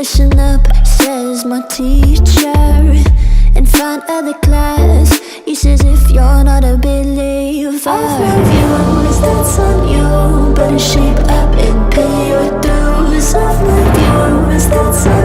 Listen up, says my teacher. In front of the class, he says if you're not a believer, I've reviewed, that's on you. Better shape up and pay your dues. I've reviewed, that's on